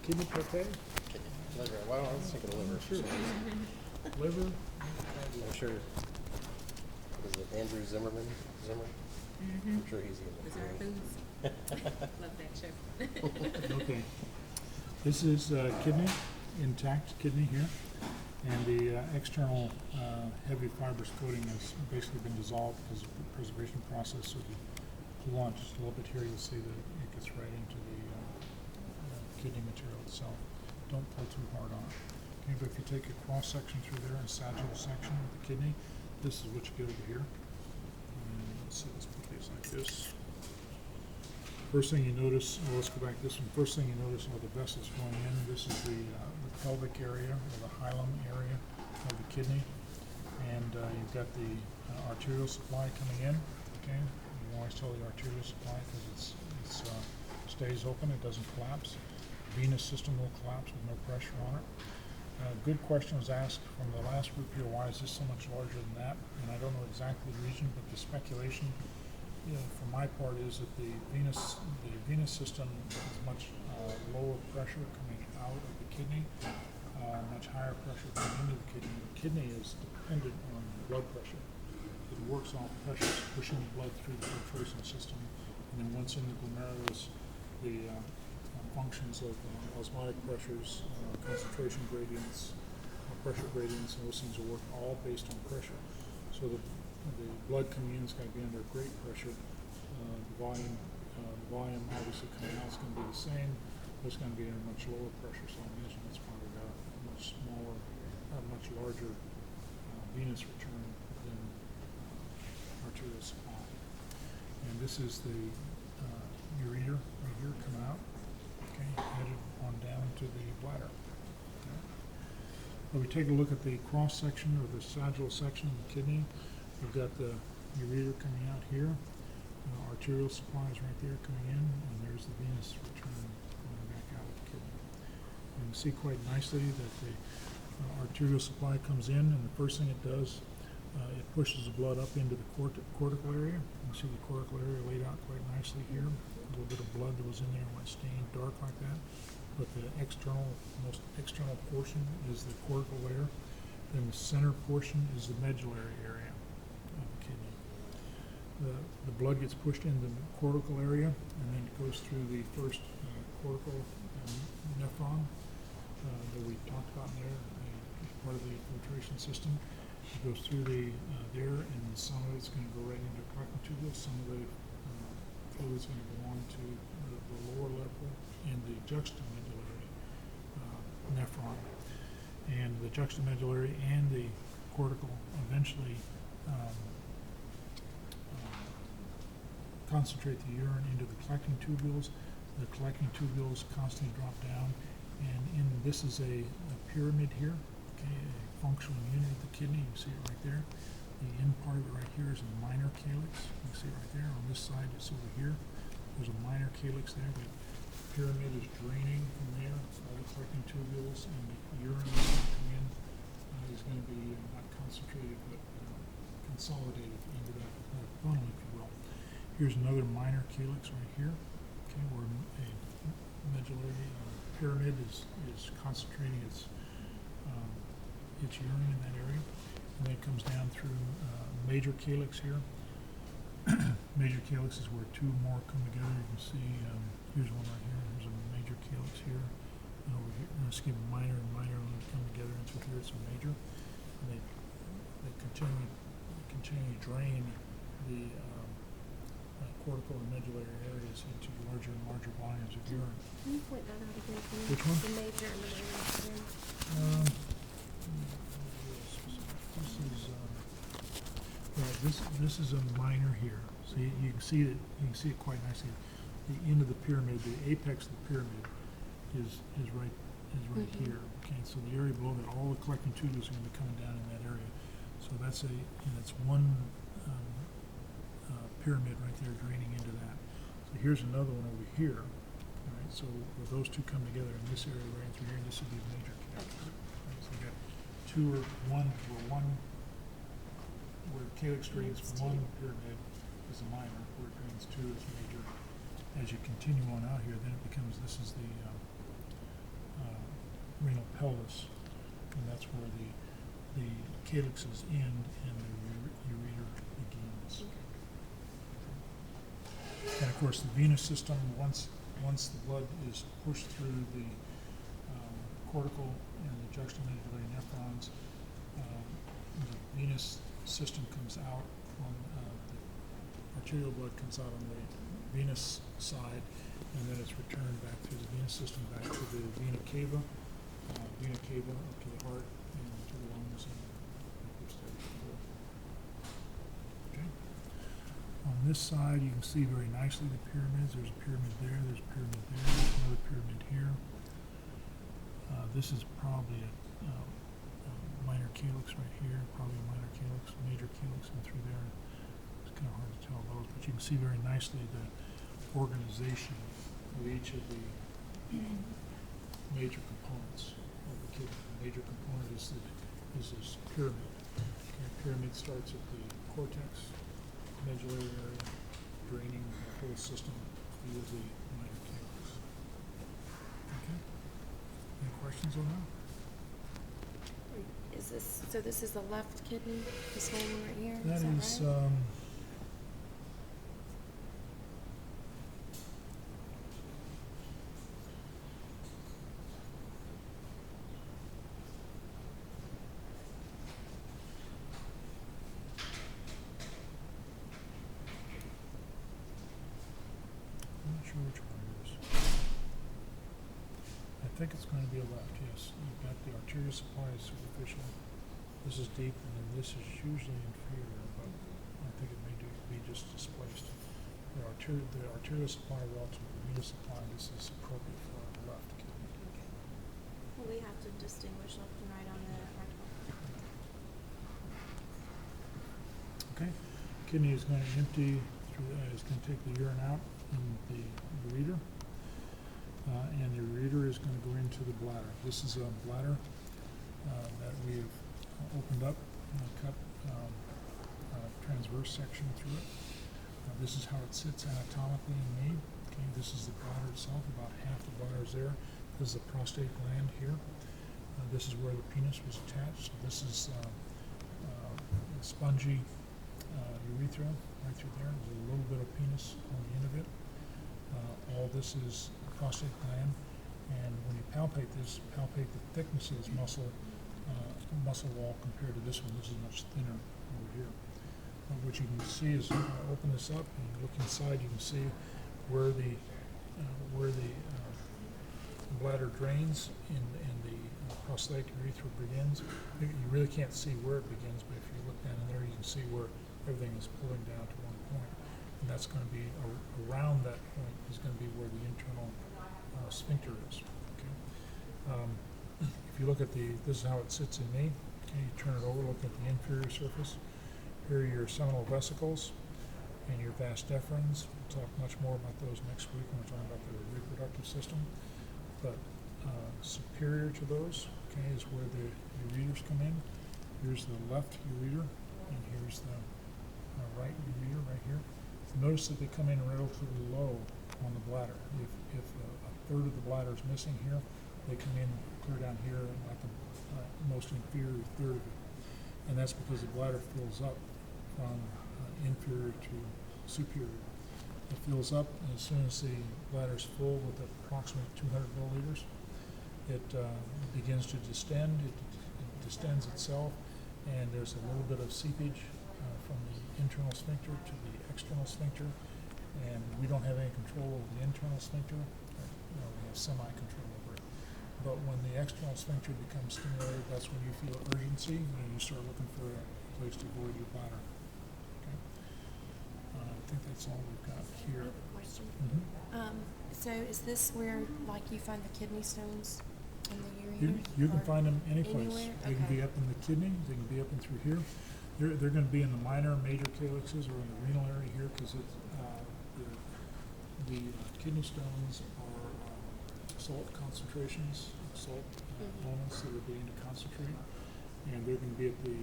kidney parfait? Liver. Why don't I was thinking liver? Sure. Liver? I'm sure. What is it? Andrew Zimmerman? I'm sure he's in the Bizarre Foods. Love that show. Okay. This is kidney, intact kidney here. And the external heavy fibrous coating has basically been dissolved because of the preservation process. So if you pull on just a little bit here, you'll see that it gets right into the kidney material itself. Don't pull too hard on it. Okay, but if you take a cross section through there, a sagittal section of the kidney, this is what you get over here. And let's see, let's put these like this. First thing you notice, well, let's go back to this one. First thing you notice are the vessels going in. This is the pelvic area, or the hilum area of the kidney. And you've got the arterial supply coming in, okay? You always tell the arterial supply because it stays open, it doesn't collapse. Venous system will collapse with no pressure on it. Good question was asked from the last group here, why is this so much larger than that? And I don't know exactly the reason, but the speculation, for my part, is that the venous system is much lower pressure coming out of the kidney, much higher pressure coming into the kidney. The kidney is dependent on blood pressure. It works off pressure, pushing the blood through the filtration system, and then once in the glomerulus, the functions of osmotic pressures, concentration gradients, pressure gradients, and those things will work all based on pressure. So the blood coming in is going to be under great pressure. The volume obviously coming out is going to be the same, but it's going to be under much lower pressure. So I imagine it's probably got a much smaller, much larger venous return than arterial supply. And this is the ureter right here coming out, okay, headed on down to the bladder. Okay. When we take a look at the cross section or the sagittal section of the kidney, we've got the ureter coming out here, arterial supply is right there coming in, and there's the venous return going back out of the kidney. You can see quite nicely that the arterial supply comes in, and the first thing it does, it pushes the blood up into the cortical area. You can see the cortical area laid out quite nicely here. A little bit of blood that was in there went stained dark like that. But the most external portion is the cortical layer. Then the center portion is the medullary area of the kidney. The blood gets pushed into the cortical area, and then it goes through the first cortical nephron that we talked about in there, as part of the filtration system. It goes through there, and some of it's going to go right into the collecting tubule. Some of the fluid is going to go on to the lower level in the juxtamedullary nephron. And the juxtamedullary and the cortical eventually concentrate the urine into the collecting tubules. The collecting tubules constantly drop down, and this is a pyramid here, okay, a functional unit of the kidney. You see it right there. The end part of it right here is a minor calyx. You see it right there. On this side, it's over here. There's a minor calyx there. The pyramid is draining from there. All the collecting tubules and the urine that's going to come in is going to be not concentrated, but consolidated into that funnel, if you will. Here's another minor calyx right here, okay, where a medullary pyramid is concentrating its urine in that area, and then it comes down through major calyx here. Major calyx is where two more come together. You can see here's one right here. Here's a major calyx here, and over here. Excuse me, minor and minor come together into here. It's a major, and they continually drain the cortical and medullary areas into larger and larger volumes of urine. Can you point that out again, please? Which one? The major and the minor. This is a minor here. So you can see it. You can see it quite nicely. The end of the pyramid, the apex of the pyramid, is right here. Okay, so the area below that, all the collecting tubules are going to be coming down in that area. So that's one pyramid right there draining into that. So here's another one over here. All right, so where those two come together in this area right through here, this would be a major calyx. Right, so you got where calyx drains from one pyramid is a minor, where it drains two is major. As you continue on out here, then it becomes, this is the renal pelvis, and that's where the calyxes end and the ureter begins. And of course, the venous system, once the blood is pushed through the cortical and the juxtamedullary nephrons, the venous system comes out on the arterial blood comes out on the venous side, and then it's returned back through the venous system back to the vena cava up to the heart and to the lungs and like before. Okay. On this side, you can see very nicely the pyramids. There's a pyramid there. There's a pyramid there. There's another pyramid here. This is probably a minor calyx right here, probably a minor calyx, major calyx in through there. It's kind of hard to tell those, but you can see very nicely the organization of each of the major components of the kidney. The major component is this pyramid. Okay, pyramid starts at the cortex, medullary area, draining the whole system through the minor calyx. Okay. Any questions on that? Is this, so this is the left kidney, this one right here? That is that right? I'm not sure which one it is. I think it's going to be a left, yes. You've got the arterial supply is superficial. This is deep, and then this is usually inferior, but I think it may be just displaced. The arterial supply relative to the venous supply, this is appropriate for our left kidney. Well, we have to distinguish left and right on the article. Okay, kidney is going to empty through, is going to take the urine out in the ureter, and the ureter is going to go into the bladder. This is a bladder that we have opened up, cut a transverse section through it. This is how it sits anatomically in me. Okay, this is the bladder itself. About half the bladder is there. This is the prostate gland here. This is where the penis was attached. So this is spongy urethra right through there. There's a little bit of penis on the end of it. All this is prostate gland, and when you palpate this, palpate the thickness of this muscle wall compared to this one. This is much thinner over here. What you can see is, open this up and look inside. You can see where the bladder drains and the prostate urethra begins. You really can't see where it begins, but if you look down in there, you can see where everything is pulling down to one point. And that's going to be around that point is going to be where the internal sphincter is. Okay. If you look at this is how it sits in me. Okay, you turn it over, look at the inferior surface. Here are your seminal vesicles and your vas deferens. We'll talk much more about those next week when we're talking about the reproductive system. But superior to those, okay, is where the ureters come in. Here's the left ureter, and here's the right ureter right here. Notice that they come in relatively low on the bladder. If a third of the bladder is missing here, they come in clear down here like the most inferior third of it. And that's because the bladder fills up from inferior to superior. It fills up, and as soon as the bladder is full with approximately 200 milliliters, it begins to distend. It distends itself, and there's a little bit of seepage from the internal sphincter to the external sphincter, and we don't have any control over the internal sphincter. We have semi-control over it. But when the external sphincter becomes stimulated, that's when you feel urgency, and you start looking for a place to void your bladder. Okay. I think that's all we've got I here. have a question. Mm-hmm. So is this where, like, you find the kidney stones in the You ureter? can or find them any place. anywhere? They can be Okay. up in the kidney, they can be up and through here. They're going to be in the minor and major calyxes or in the renal area here because the kidney stones are salt concentrations, salt elements that are beginning to concentrate, and they're going to be at the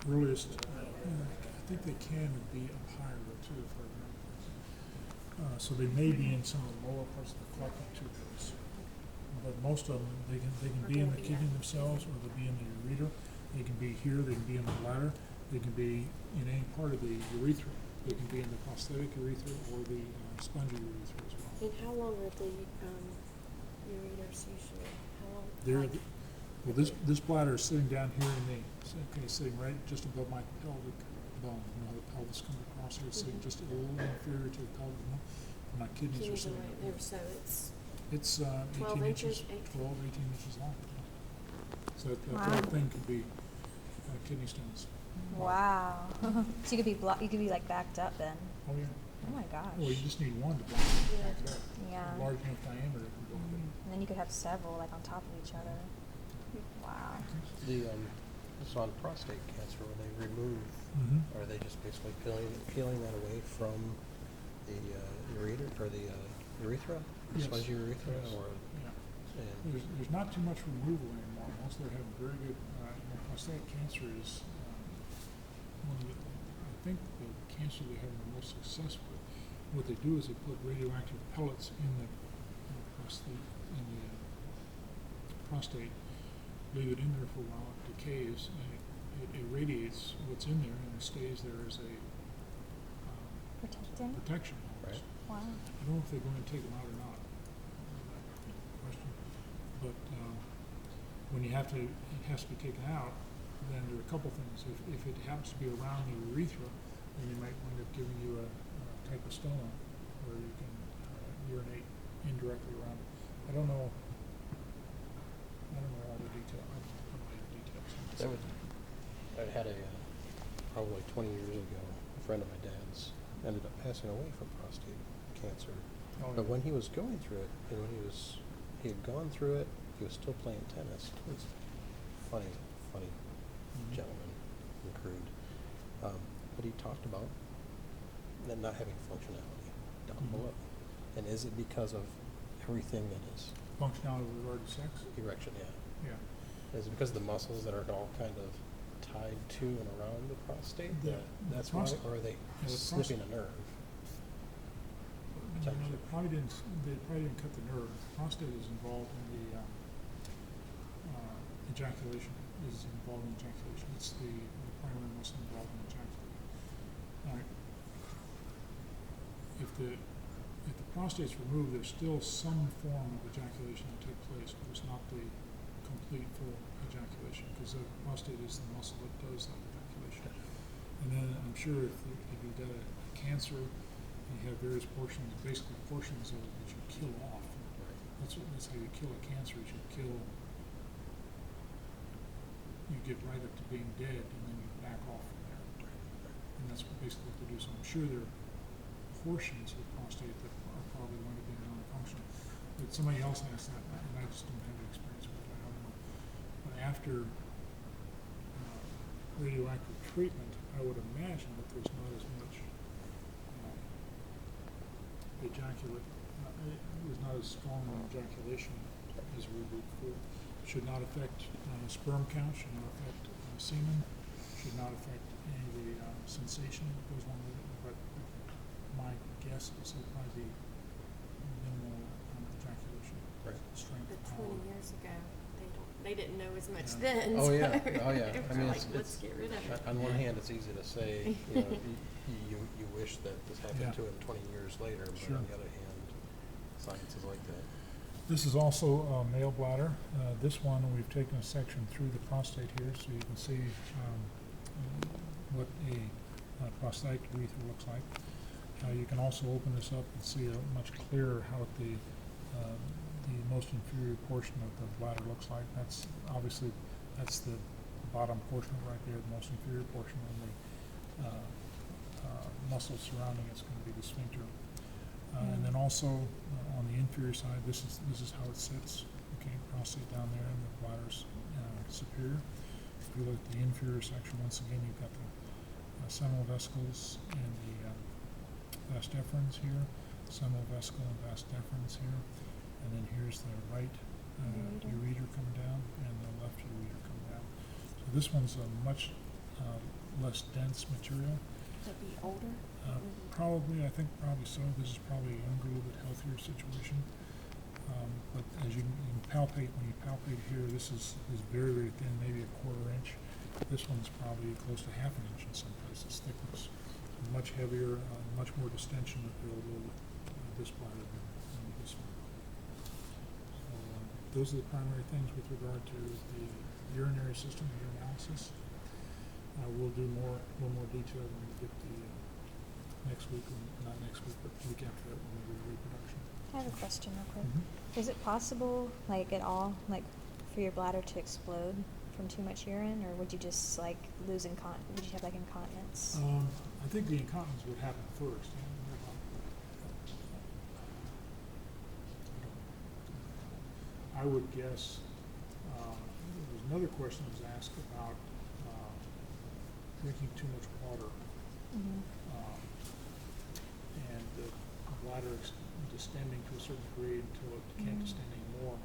earliest. I think they can be up higher though too, if I remember. So they may be in some of the lower parts of the collecting tubes. but most of them, they can Are be in gonna the be kidney out. themselves, or they'll be in the ureter. They can be here, they can be in the bladder, they can be in any part of the urethra. They can be in the prosthetic urethra or the spongy urethra as well. And how long are the ureters usually? How long? They're, like- well, this bladder is sitting down here in the, sitting right just above my pelvic bone. You know, the pelvis comes across here, it's sitting Mhm. just a little inferior to the pelvic bone. And my kidneys are Kidneys are sitting right up there, here. so it's, It's 12 18 inches, inches, 12, 18 inches long. So that Wow. whole thing could be kidney stones. Wow. So you could be you could be like backed up then. Oh, yeah. Oh my gosh. Well, you just need one to block it. Yeah. Back it up. Yeah. A large enough diameter can block it. And then you could have several like on top of each other. Wow. The, so on prostate cancer, when they remove, Mm-hmm. are they just basically peeling that away from the ureter, or the urethra? The Yes. spongy urethra, Yes. or, Yeah. and, There's not too much removal anymore. Most of them have very good, prostate cancer is, one of the, I think the cancer they're having the most success with. What they do is they put radioactive pellets in the prostate, leave it in there for a while, it decays, and it irradiates what's in there, and it stays there as a Protecting? protection almost. Right. Wow. I don't know if they're going to take them out or not. Question. But when you have to, it has to be taken out, then there are a couple things. If it happens to be around the urethra, then they might wind up giving you a type of stone where you can urinate indirectly around it. I don't know all the detail. I don't know the details. that was, I had probably 20 years ago, a friend of my dad's ended up passing away from prostate cancer. Oh, But yeah. when he was going through it, and when he had gone through it, he was still playing tennis. He was funny Mhm. gentleman and crude. But he talked about them not having functionality down Mhm. below. And is it because of everything that is Functionality with regard to sex? erection? Yeah. Yeah. Is it because of the muscles that are all kind of tied to and around the prostate? The That's why, prostate- or are they the snipping a nerve? No, Potentially. they probably didn't cut the nerve. The prostate is involved in the ejaculation. It's the primary muscle involved in ejaculation. If the prostate's removed, there's still some form of ejaculation to take place, but it's not the complete full ejaculation, because the prostate is the muscle that does that ejaculation. And then I'm sure if you got a cancer, you have various portions, basically portions of it that you kill off. That's how you kill a cancer, is you get right up to being dead, and then you back off from there. And that's basically what they do. So I'm sure there are portions of the prostate that are probably going to be non-functional. But somebody else asked that, and I just don't have the experience with it. I don't know. But after radioactive treatment, I would imagine that there's not as much ejaculate. There's not as strong an ejaculation as we would before. Should not affect sperm count, should not affect semen, should not affect any of the sensation that goes along with it. But my guess is it'll probably be minimal ejaculation. Right. Strength, but power. 20 years ago, they didn't know as much Yeah. then. Oh, so yeah. Oh, yeah. they I were mean, like, let's get rid of it. On one hand, it's easy to say, you wish that this happened Yeah. to him 20 years later, but Sure. on the other hand, science is like that. This is also a male bladder. This one, we've taken a section through the prostate here, so you can see what a prostatic urethra looks like. You can also open this up and see much clearer how the most inferior portion of the bladder looks like. That's obviously the bottom portion right there, the most inferior portion, and the muscle surrounding it's going to be the sphincter. And then also on the inferior side, this is how it sits. Okay, prostate down there, and the bladder's superior. If you look at the inferior section, once again, you've got the seminal vesicles and the vas deferens here, seminal vesicle and vas deferens here, and then here's the right ureter coming down and the left ureter coming down. So this one's a much less dense material. To be older. Probably, I think probably so. This is probably a younger, a little bit healthier situation. But as you can palpate, when you palpate here, this is very, very thin, maybe a quarter inch. This one's probably close to half an inch in some places, thickness. Much heavier, much more distension available with this bladder than this one. So, those are the primary things with regard to the urinary system, the urinalysis. We'll do a little more detail when we get the next week, not next week, but the week after that when we do reproduction. I have a question real quick. Mhm. Is it possible, like at all, like for your bladder to explode from too much urine, or would you just like lose would you have like incontinence? I think the incontinence would happen first. I would guess, there was another question that was asked about drinking too much water. Mm-hmm. And the bladder is distending to a certain degree until it can't distend anymore,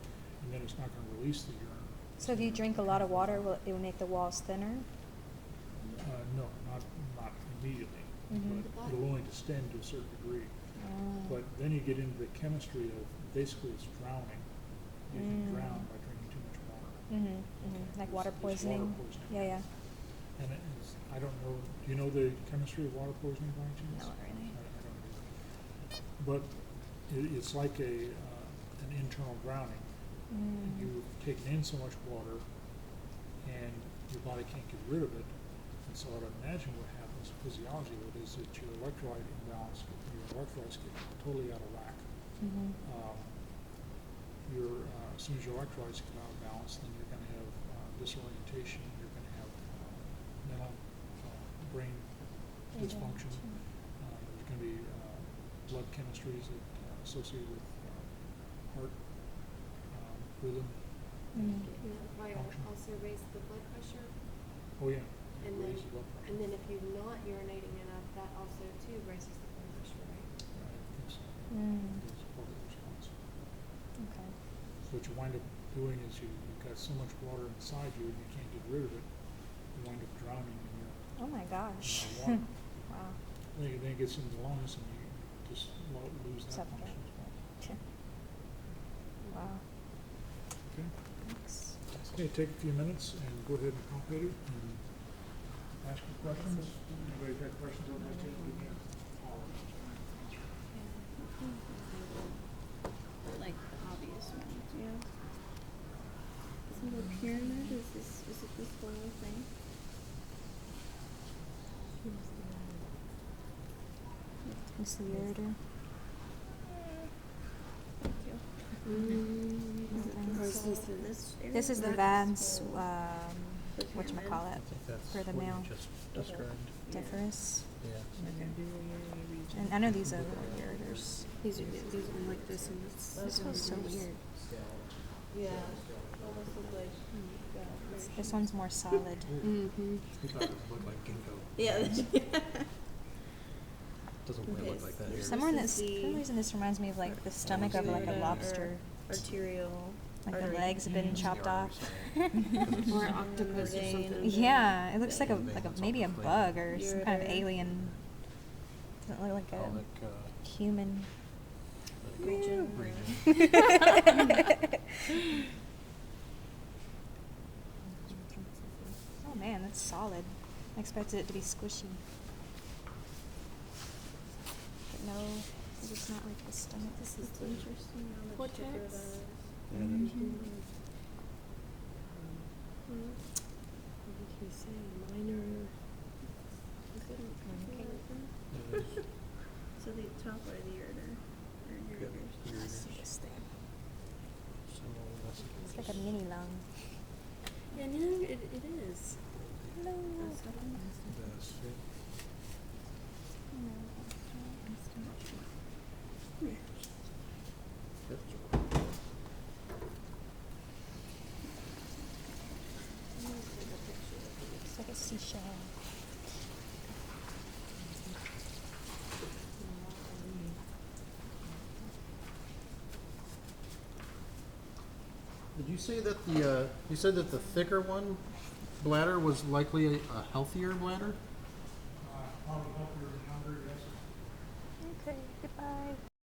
and then it's not going to release the urine. So if you drink a lot of water, it will make the walls thinner? No, not immediately, Mhm. but it'll only distend to a certain degree. Oh. But then you get into the chemistry of basically it's drowning. You can drown by drinking too much water. Mm-hmm. Mm-hmm. Like water It's poisoning? water poisoning. Yeah, yeah. And I don't know, do you know the chemistry of water poisoning by any chance? Not really. I don't either. But it's like an internal drowning. Mm. You've taken in so much water and your body can't get rid of it. And so I'd imagine what happens, physiology of it, is that your electrolyte imbalance, your electrolytes get totally out of whack. Mm-hmm. As soon as your electrolytes get out of balance, then you're going to have disorientation, you're going to have mental brain dysfunction. There's going to be blood chemistries that associated with heart rhythm. Mm-hmm. And that might Function. also raise the blood pressure. Oh yeah. And then, Raise the blood pressure. and then if you're not urinating enough, that also too raises the blood pressure, right? Right, I think so. Mm. It's part of the response. Okay. So what you wind up doing is you've got so much water inside you and you can't get rid of it. You wind up drowning in your Oh my gosh. water. Wow. Then it gets into the lungs and you just lose that Suffocate. function as well. Wow. Okay. Thanks. Okay, take a few minutes and go ahead and palpate it and ask your questions. Anybody got questions on that? Give me a call. Like the obvious ones, yeah. So the pyramid, is it this whole thing? It's the ureter. Thank you. Or is this area? This is the Or vas, whole- the pyramid? whatchamacallit, I think that's for the what male. you just described. Deferens. Yeah. And I know these are little ureters. These are like this and this. This one's so weird. Yeah. Almost look like, This one's more solid. Mm-hmm. You thought it looked like ginkgo. Yeah. Doesn't quite look like that here. Somewhere in This this, is for some the reason this reminds me of like the stomach of like a Aorta lobster. or arterial. Like the artery. legs have been It's the chopped off. arteries. Or octopus or something. Yeah, it looks like Vein like that's maybe a on the plate. bug or some kind of Ureter. alien. Doesn't look like Oh, a like, human. Region. Oh man, that's solid. I expected it to be squishy. But no, it's not like the stomach. This is interesting. Cortex. Yeah, Mm-hmm. what did he say? Minor. Is it Okay. there's So the top are the ureter. Or Yeah, ureters. ureters. Let's see this thing. seminal It's like vesicles. a mini lung. Yeah, no, it is. Hello. That's what it is. That's it. It's like a seashell. Did you say that you said that the thicker one bladder was likely a healthier bladder?